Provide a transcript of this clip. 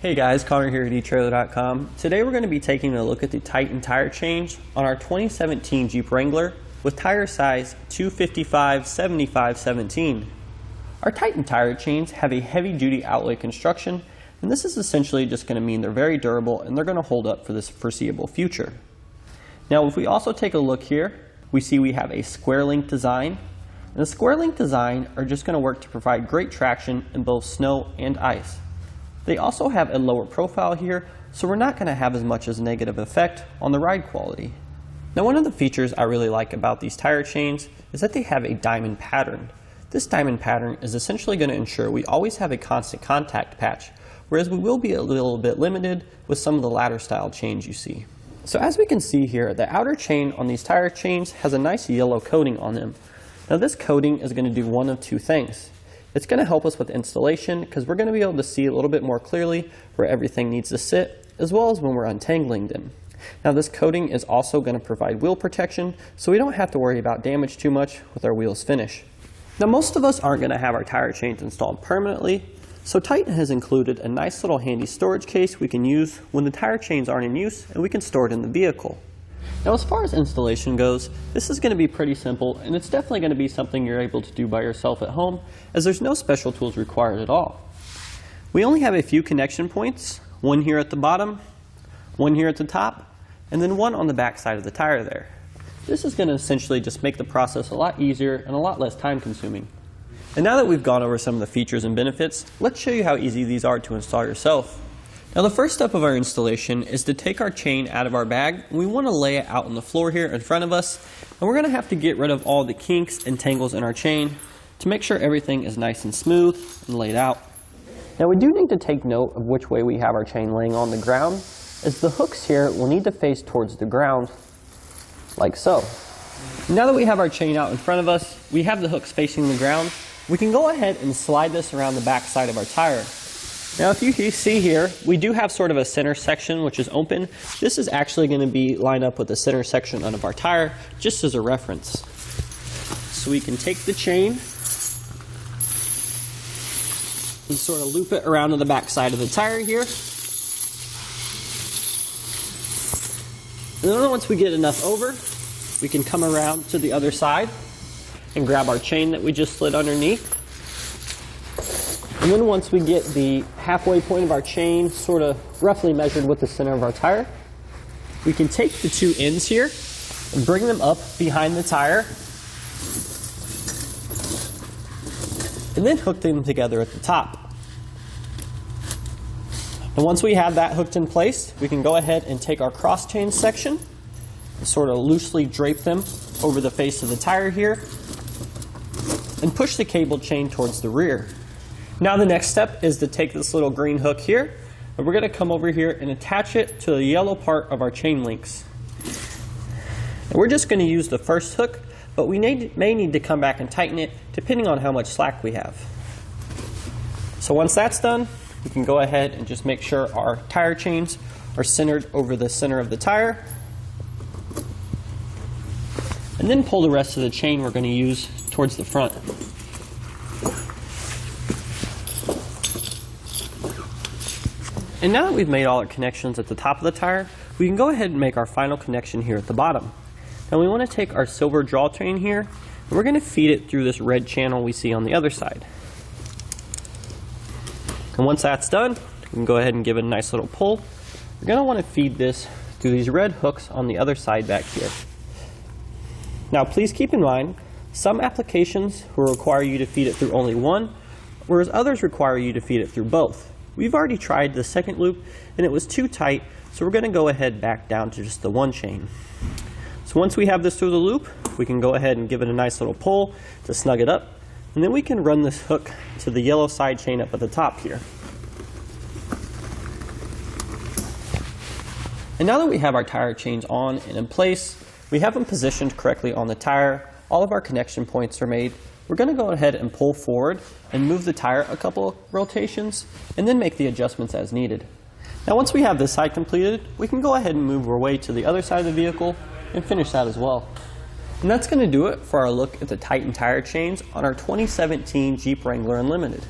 Hey guys, Connor here at etrailer.com. Today we're going to be taking a look at the Titan tire change on our 2017 Jeep Wrangler with tire size 255/75/17. Our Titan tire chains have a heavy-duty outlay construction, and this is essentially just going to mean they're very durable and they're going to hold up for this foreseeable future. Now if we also take a look here, we see we have a square link design, and the square link design are just going to work to provide great traction in both snow and ice. They also have a lower profile here, so we're not going to have as much as a negative effect on the ride quality. Now one of the features I really like about these tire chains is that they have a diamond pattern. This diamond pattern is essentially going to ensure we always have a constant contact patch, whereas we will be a little bit limited with some of the ladder style chains you see. So as we can see here, the outer chain on these tire chains has a nice yellow coating on them. Now this coating is going to do one of two things. It's going to help us with installation because we're going to be able to see a little bit more clearly where everything needs to sit, as well as when we're untangling them. Now this coating is also going to provide wheel protection, so we don't have to worry about damage too much with our wheels finish. Now most of us aren't going to have our tire chains installed permanently, so Titan has included a nice little handy storage case we can use when the tire chains aren't in use, and we can store it in the vehicle. Now as far as installation goes, this is going to be pretty simple, and it's definitely going to be something you're able to do by yourself at home, as there's no special tools required at all. We only have a few connection points, one here at the bottom, one here at the top, and then one on the back side of the tire there. This is going to essentially just make the process a lot easier and a lot less time consuming. And now that we've gone over some of the features and benefits, let's show you how easy these are to install yourself. Now the first step of our installation is to take our chain out of our bag, and we want to lay it out on the floor here in front of us, and we're going to have to get rid of all the kinks and tangles in our chain to make sure everything is nice and smooth and laid out. Now we do need to take note of which way we have our chain laying on the ground, as the hooks here will need to face towards the ground, like so. Now that we have our chain out in front of us, we have the hooks facing the ground, we can go ahead and slide this around the back side of our tire. Now if you see here, we do have sort of a center section which is open. This is actually going to be lined up with the center section of our tire, just as a reference. So we can take the chain and sort of loop it around to the back side of the tire here. And then once we get enough over, we can come around to the other side and grab our chain that we just slid underneath. And then once we get the halfway point of our chain sort of roughly measured with the center of our tire, we can take the two ends here and bring them up behind the tire and then hook them together at the top. And once we have that hooked in place, we can go ahead and take our cross chain section and sort of loosely drape them over the face of the tire here and push the cable chain towards the rear. Now the next step is to take this little green hook here, and we're going to come over here and attach it to the yellow part of our chain links. And we're just going to use the first hook, but we may need to come back and tighten it depending on how much slack we have. So once that's done, we can go ahead and just make sure our tire chains are centered over the center of the tire, and then pull the rest of the chain we're going to use towards the front. And now that we've made all our connections at the top of the tire, we can go ahead and make our final connection here at the bottom. Now we want to take our silver draw chain here, and we're going to feed it through this red channel we see on the other side. And once that's done, we can go ahead and give it a nice little pull. We're going to want to feed this through these red hooks on the other side back here. Now please keep in mind, some applications will require you to feed it through only one, whereas others require you to feed it through both. We've already tried the second loop and it was too tight, so we're going to go ahead back down to just the one chain. So once we have this through the loop, we can go ahead and give it a nice little pull to snug it up, and then we can run this hook to the yellow side chain up at the top here. And now that we have our tire chains on and in place, we have them positioned correctly on the tire, all of our connection points are made, we're going to go ahead and pull forward and move the tire a couple rotations and then make the adjustments as needed. Now once we have this side completed, we can go ahead and move our way to the other side of the vehicle and finish that as well. And that's going to do it for our look at the Titan tire chains on our 2017 Jeep Wrangler Unlimited.